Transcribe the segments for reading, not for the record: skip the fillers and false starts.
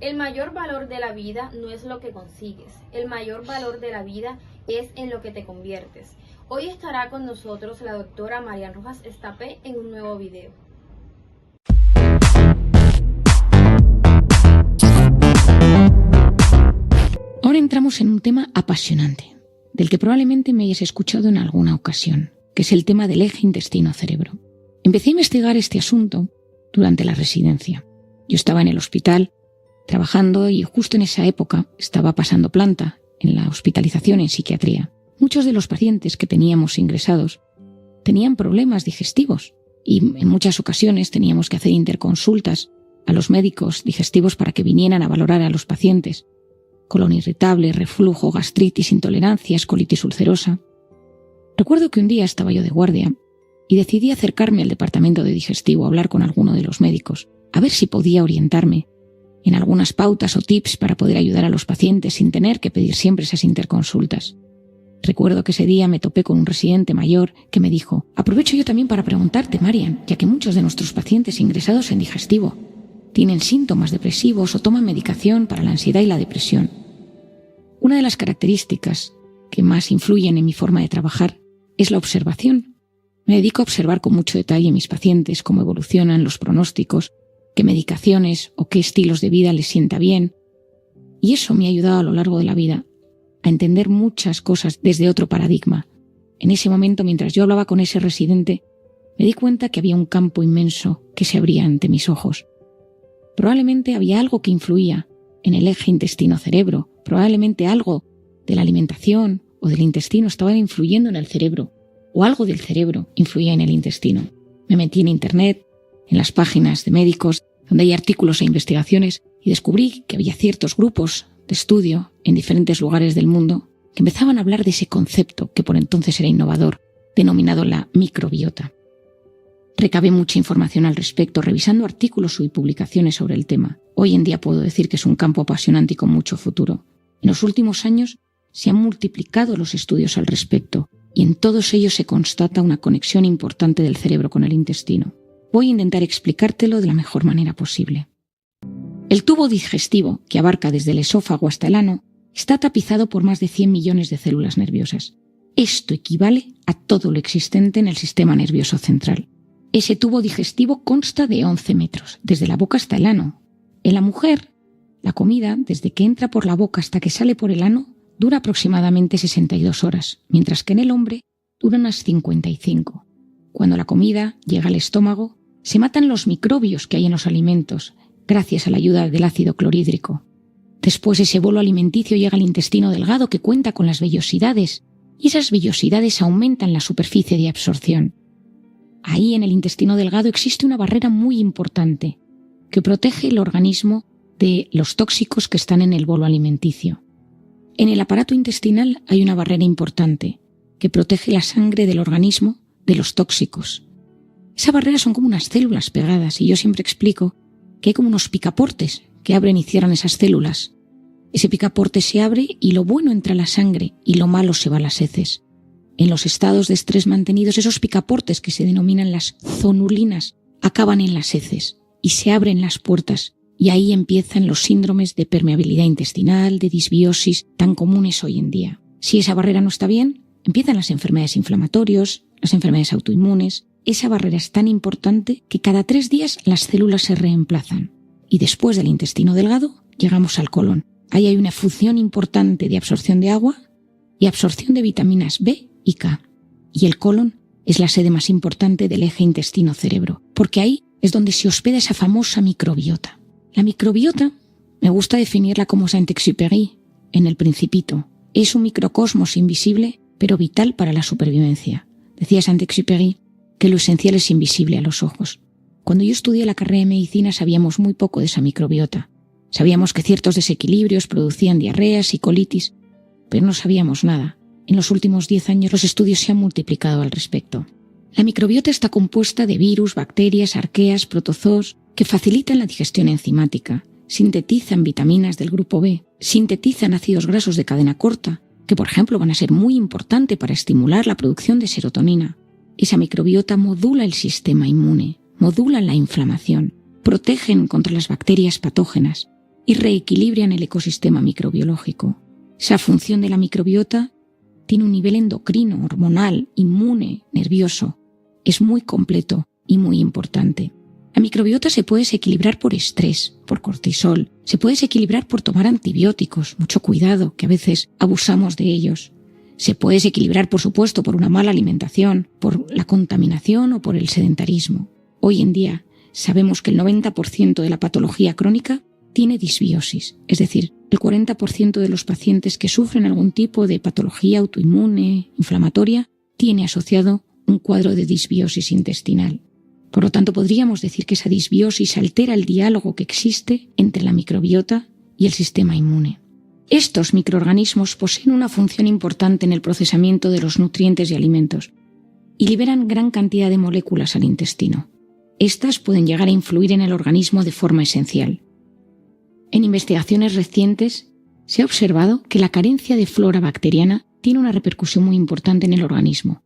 El mayor valor de la vida no es lo que consigues, el mayor valor de la vida es en lo que te conviertes. Hoy estará con nosotros la doctora Marian Rojas Estapé en un nuevo video. Ahora entramos en un tema apasionante, del que probablemente me hayas escuchado en alguna ocasión, que es el tema del eje intestino-cerebro. Empecé a investigar este asunto durante la residencia. Yo estaba en el hospital trabajando y justo en esa época estaba pasando planta en la hospitalización en psiquiatría. Muchos de los pacientes que teníamos ingresados tenían problemas digestivos y en muchas ocasiones teníamos que hacer interconsultas a los médicos digestivos para que vinieran a valorar a los pacientes. Colon irritable, reflujo, gastritis, intolerancias, colitis ulcerosa. Recuerdo que un día estaba yo de guardia y decidí acercarme al departamento de digestivo a hablar con alguno de los médicos, a ver si podía orientarme en algunas pautas o tips para poder ayudar a los pacientes sin tener que pedir siempre esas interconsultas. Recuerdo que ese día me topé con un residente mayor que me dijo: aprovecho yo también para preguntarte, Marian, ya que muchos de nuestros pacientes ingresados en digestivo tienen síntomas depresivos o toman medicación para la ansiedad y la depresión. Una de las características que más influyen en mi forma de trabajar es la observación. Me dedico a observar con mucho detalle a mis pacientes, cómo evolucionan los pronósticos, qué medicaciones o qué estilos de vida les sienta bien. Y eso me ha ayudado a lo largo de la vida a entender muchas cosas desde otro paradigma. En ese momento, mientras yo hablaba con ese residente, me di cuenta que había un campo inmenso que se abría ante mis ojos. Probablemente había algo que influía en el eje intestino-cerebro, probablemente algo de la alimentación o del intestino estaba influyendo en el cerebro, o algo del cerebro influía en el intestino. Me metí en internet, en las páginas de médicos, donde hay artículos e investigaciones, y descubrí que había ciertos grupos de estudio en diferentes lugares del mundo que empezaban a hablar de ese concepto que por entonces era innovador, denominado la microbiota. Recabé mucha información al respecto, revisando artículos y publicaciones sobre el tema. Hoy en día puedo decir que es un campo apasionante y con mucho futuro. En los últimos años se han multiplicado los estudios al respecto, y en todos ellos se constata una conexión importante del cerebro con el intestino. Voy a intentar explicártelo de la mejor manera posible. El tubo digestivo, que abarca desde el esófago hasta el ano, está tapizado por más de 100 millones de células nerviosas. Esto equivale a todo lo existente en el sistema nervioso central. Ese tubo digestivo consta de 11 metros, desde la boca hasta el ano. En la mujer, la comida, desde que entra por la boca hasta que sale por el ano, dura aproximadamente 62 horas, mientras que en el hombre dura unas 55. Cuando la comida llega al estómago, se matan los microbios que hay en los alimentos, gracias a la ayuda del ácido clorhídrico. Después ese bolo alimenticio llega al intestino delgado, que cuenta con las vellosidades, y esas vellosidades aumentan la superficie de absorción. Ahí en el intestino delgado existe una barrera muy importante, que protege el organismo de los tóxicos que están en el bolo alimenticio. En el aparato intestinal hay una barrera importante, que protege la sangre del organismo de los tóxicos. Esa barrera son como unas células pegadas, y yo siempre explico que hay como unos picaportes que abren y cierran esas células. Ese picaporte se abre y lo bueno entra a la sangre y lo malo se va a las heces. En los estados de estrés mantenidos, esos picaportes, que se denominan las zonulinas, acaban en las heces y se abren las puertas, y ahí empiezan los síndromes de permeabilidad intestinal, de disbiosis, tan comunes hoy en día. Si esa barrera no está bien, empiezan las enfermedades inflamatorias, las enfermedades autoinmunes. Esa barrera es tan importante que cada 3 días las células se reemplazan. Y después del intestino delgado, llegamos al colon. Ahí hay una función importante de absorción de agua y absorción de vitaminas B y K. Y el colon es la sede más importante del eje intestino-cerebro, porque ahí es donde se hospeda esa famosa microbiota. La microbiota, me gusta definirla como Saint-Exupéry en El Principito. Es un microcosmos invisible, pero vital para la supervivencia. Decía Saint-Exupéry que lo esencial es invisible a los ojos. Cuando yo estudié la carrera de medicina sabíamos muy poco de esa microbiota. Sabíamos que ciertos desequilibrios producían diarreas y colitis, pero no sabíamos nada. En los últimos 10 años los estudios se han multiplicado al respecto. La microbiota está compuesta de virus, bacterias, arqueas, protozoos, que facilitan la digestión enzimática, sintetizan vitaminas del grupo B, sintetizan ácidos grasos de cadena corta, que por ejemplo van a ser muy importantes para estimular la producción de serotonina. Esa microbiota modula el sistema inmune, modula la inflamación, protegen contra las bacterias patógenas. y reequilibran el ecosistema microbiológico. Esa función de la microbiota tiene un nivel endocrino, hormonal, inmune, nervioso. Es muy completo y muy importante. La microbiota se puede desequilibrar por estrés, por cortisol, se puede desequilibrar por tomar antibióticos, mucho cuidado, que a veces abusamos de ellos. Se puede desequilibrar, por supuesto, por una mala alimentación, por la contaminación o por el sedentarismo. Hoy en día sabemos que el 90% de la patología crónica tiene disbiosis, es decir, el 40% de los pacientes que sufren algún tipo de patología autoinmune, inflamatoria, tiene asociado un cuadro de disbiosis intestinal. Por lo tanto, podríamos decir que esa disbiosis altera el diálogo que existe entre la microbiota y el sistema inmune. Estos microorganismos poseen una función importante en el procesamiento de los nutrientes y alimentos y liberan gran cantidad de moléculas al intestino. Estas pueden llegar a influir en el organismo de forma esencial. En investigaciones recientes se ha observado que la carencia de flora bacteriana tiene una repercusión muy importante en el organismo,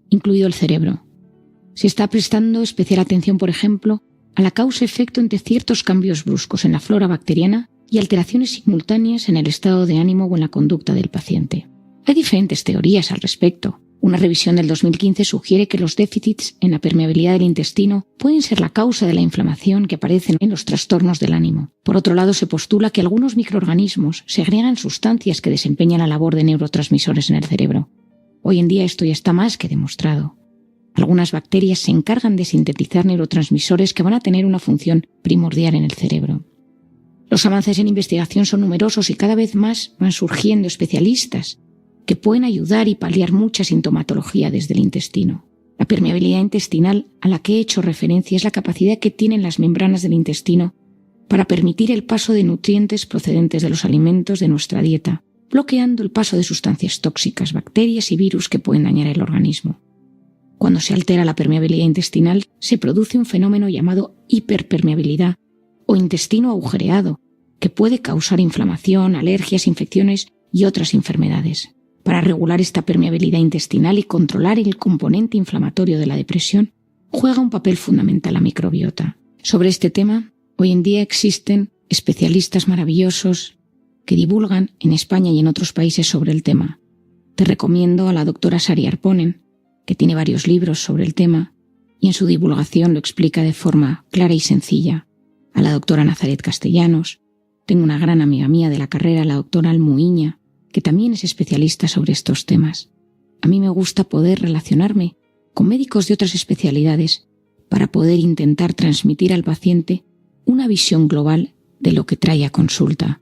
incluido el cerebro. Se está prestando especial atención, por ejemplo, a la causa-efecto entre ciertos cambios bruscos en la flora bacteriana y alteraciones simultáneas en el estado de ánimo o en la conducta del paciente. Hay diferentes teorías al respecto. Una revisión del 2015 sugiere que los déficits en la permeabilidad del intestino pueden ser la causa de la inflamación que aparece en los trastornos del ánimo. Por otro lado, se postula que algunos microorganismos segregan sustancias que desempeñan la labor de neurotransmisores en el cerebro. Hoy en día esto ya está más que demostrado. Algunas bacterias se encargan de sintetizar neurotransmisores que van a tener una función primordial en el cerebro. Los avances en investigación son numerosos y cada vez más van surgiendo especialistas que pueden ayudar y paliar mucha sintomatología desde el intestino. La permeabilidad intestinal a la que he hecho referencia es la capacidad que tienen las membranas del intestino para permitir el paso de nutrientes procedentes de los alimentos de nuestra dieta, bloqueando el paso de sustancias tóxicas, bacterias y virus que pueden dañar el organismo. Cuando se altera la permeabilidad intestinal, se produce un fenómeno llamado hiperpermeabilidad o intestino agujereado, que puede causar inflamación, alergias, infecciones y otras enfermedades. Para regular esta permeabilidad intestinal y controlar el componente inflamatorio de la depresión, juega un papel fundamental la microbiota. Sobre este tema, hoy en día existen especialistas maravillosos que divulgan en España y en otros países sobre el tema. Te recomiendo a la doctora Sari Arponen, que tiene varios libros sobre el tema y en su divulgación lo explica de forma clara y sencilla. A la doctora Nazaret Castellanos, tengo una gran amiga mía de la carrera, la doctora Almuiña, que también es especialista sobre estos temas. A mí me gusta poder relacionarme con médicos de otras especialidades para poder intentar transmitir al paciente una visión global de lo que trae a consulta.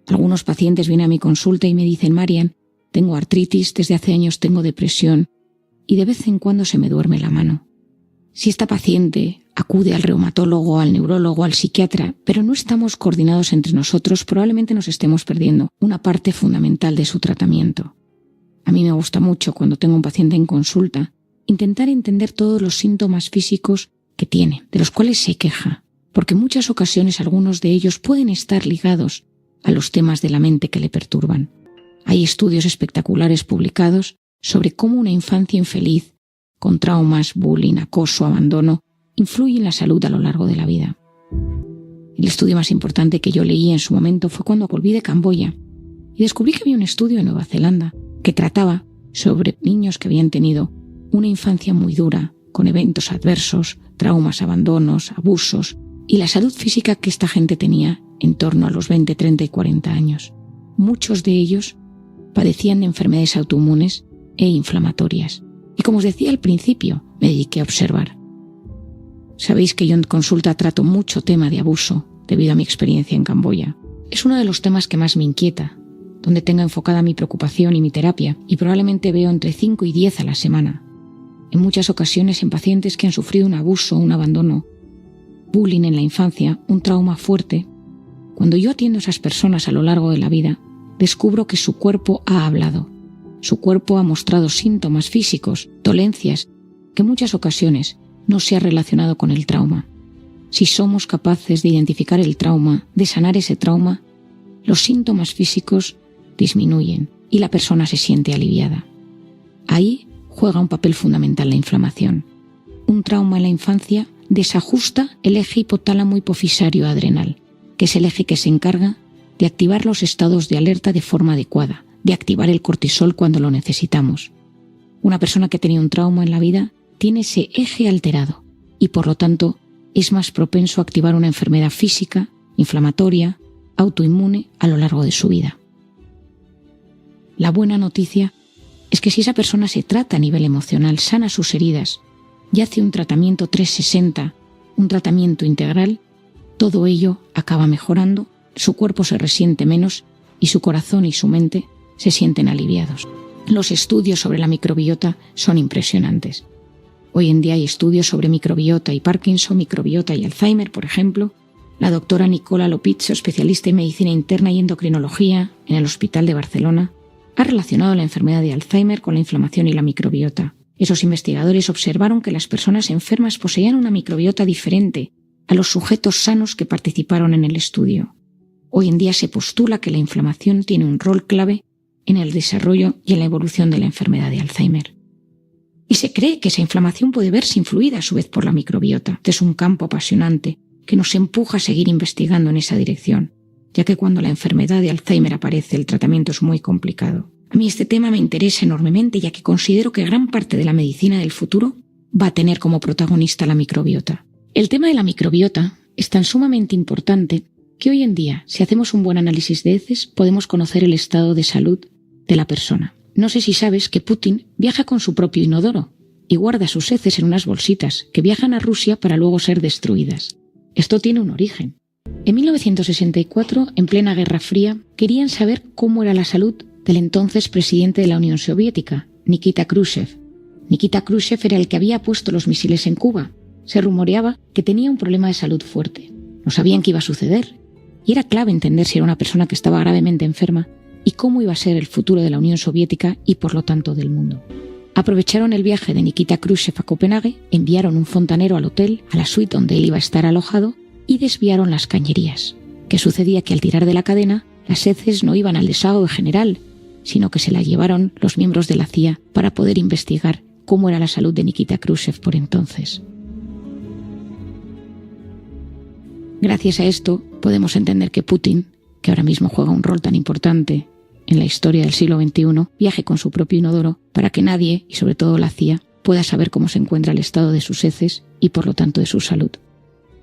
Algunos pacientes vienen a mi consulta y me dicen: Marian, tengo artritis, desde hace años tengo depresión y de vez en cuando se me duerme la mano. Si esta paciente acude al reumatólogo, al neurólogo, al psiquiatra, pero no estamos coordinados entre nosotros, probablemente nos estemos perdiendo una parte fundamental de su tratamiento. A mí me gusta mucho, cuando tengo un paciente en consulta, intentar entender todos los síntomas físicos que tiene, de los cuales se queja, porque en muchas ocasiones algunos de ellos pueden estar ligados a los temas de la mente que le perturban. Hay estudios espectaculares publicados sobre cómo una infancia infeliz, con traumas, bullying, acoso, abandono, influye en la salud a lo largo de la vida. El estudio más importante que yo leí en su momento fue cuando volví de Camboya y descubrí que había un estudio en Nueva Zelanda que trataba sobre niños que habían tenido una infancia muy dura, con eventos adversos, traumas, abandonos, abusos y la salud física que esta gente tenía en torno a los 20, 30 y 40 años. Muchos de ellos padecían de enfermedades autoinmunes e inflamatorias. Y como os decía al principio, me dediqué a observar. Sabéis que yo en consulta trato mucho tema de abuso debido a mi experiencia en Camboya. Es uno de los temas que más me inquieta, donde tengo enfocada mi preocupación y mi terapia, y probablemente veo entre 5 y 10 a la semana. En muchas ocasiones en pacientes que han sufrido un abuso, un abandono, bullying en la infancia, un trauma fuerte. Cuando yo atiendo a esas personas a lo largo de la vida, descubro que su cuerpo ha hablado. Su cuerpo ha mostrado síntomas físicos, dolencias, que en muchas ocasiones no se ha relacionado con el trauma. Si somos capaces de identificar el trauma, de sanar ese trauma, los síntomas físicos disminuyen y la persona se siente aliviada. Ahí juega un papel fundamental la inflamación. Un trauma en la infancia desajusta el eje hipotálamo hipofisario adrenal, que es el eje que se encarga de activar los estados de alerta de forma adecuada, de activar el cortisol cuando lo necesitamos. Una persona que tenía un trauma en la vida tiene ese eje alterado y por lo tanto es más propenso a activar una enfermedad física, inflamatoria, autoinmune a lo largo de su vida. La buena noticia es que si esa persona se trata a nivel emocional, sana sus heridas y hace un tratamiento 360, un tratamiento integral, todo ello acaba mejorando, su cuerpo se resiente menos y su corazón y su mente se sienten aliviados. Los estudios sobre la microbiota son impresionantes. Hoy en día hay estudios sobre microbiota y Parkinson, microbiota y Alzheimer, por ejemplo. La doctora Nicola Lopizzo, especialista en medicina interna y endocrinología en el Hospital de Barcelona, ha relacionado la enfermedad de Alzheimer con la inflamación y la microbiota. Esos investigadores observaron que las personas enfermas poseían una microbiota diferente a los sujetos sanos que participaron en el estudio. Hoy en día se postula que la inflamación tiene un rol clave en el desarrollo y en la evolución de la enfermedad de Alzheimer. Y se cree que esa inflamación puede verse influida a su vez por la microbiota. Este es un campo apasionante que nos empuja a seguir investigando en esa dirección, ya que cuando la enfermedad de Alzheimer aparece el tratamiento es muy complicado. A mí este tema me interesa enormemente, ya que considero que gran parte de la medicina del futuro va a tener como protagonista la microbiota. El tema de la microbiota es tan sumamente importante que hoy en día, si hacemos un buen análisis de heces, podemos conocer el estado de salud de la persona. No sé si sabes que Putin viaja con su propio inodoro y guarda sus heces en unas bolsitas que viajan a Rusia para luego ser destruidas. Esto tiene un origen. En 1964, en plena Guerra Fría, querían saber cómo era la salud del entonces presidente de la Unión Soviética, Nikita Khrushchev. Nikita Khrushchev era el que había puesto los misiles en Cuba. Se rumoreaba que tenía un problema de salud fuerte. No sabían qué iba a suceder. Y era clave entender si era una persona que estaba gravemente enferma y cómo iba a ser el futuro de la Unión Soviética y por lo tanto del mundo. Aprovecharon el viaje de Nikita Khrushchev a Copenhague, enviaron un fontanero al hotel, a la suite donde él iba a estar alojado, y desviaron las cañerías. ¿Qué sucedía? Que al tirar de la cadena, las heces no iban al desagüe general, sino que se las llevaron los miembros de la CIA para poder investigar cómo era la salud de Nikita Khrushchev por entonces. Gracias a esto podemos entender que Putin, que ahora mismo juega un rol tan importante en la historia del siglo XXI, viaje con su propio inodoro para que nadie, y sobre todo la CIA, pueda saber cómo se encuentra el estado de sus heces y por lo tanto de su salud.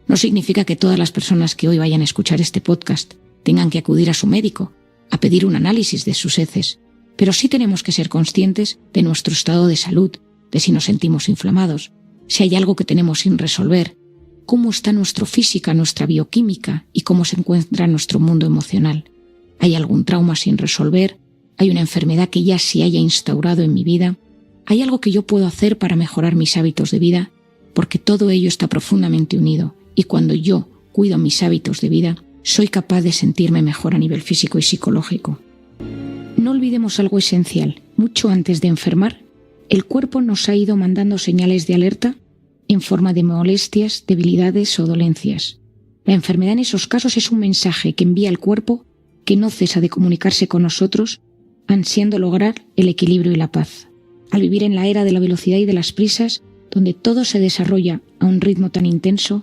No significa que todas las personas que hoy vayan a escuchar este podcast tengan que acudir a su médico a pedir un análisis de sus heces, pero sí tenemos que ser conscientes de nuestro estado de salud, de si nos sentimos inflamados, si hay algo que tenemos sin resolver, cómo está nuestra física, nuestra bioquímica y cómo se encuentra nuestro mundo emocional. ¿Hay algún trauma sin resolver? ¿Hay una enfermedad que ya se haya instaurado en mi vida? ¿Hay algo que yo puedo hacer para mejorar mis hábitos de vida? Porque todo ello está profundamente unido y cuando yo cuido mis hábitos de vida, soy capaz de sentirme mejor a nivel físico y psicológico. No olvidemos algo esencial. Mucho antes de enfermar, el cuerpo nos ha ido mandando señales de alerta en forma de molestias, debilidades o dolencias. La enfermedad en esos casos es un mensaje que envía el cuerpo que no cesa de comunicarse con nosotros, ansiando lograr el equilibrio y la paz. Al vivir en la era de la velocidad y de las prisas, donde todo se desarrolla a un ritmo tan intenso,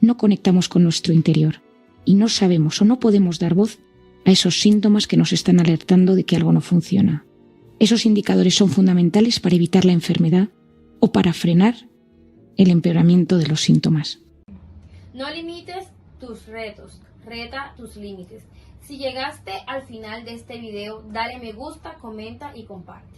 no conectamos con nuestro interior y no sabemos o no podemos dar voz a esos síntomas que nos están alertando de que algo no funciona. Esos indicadores son fundamentales para evitar la enfermedad o para frenar el empeoramiento de los síntomas. No limites tus retos, reta tus límites. Si llegaste al final de este video, dale me gusta, comenta y comparte.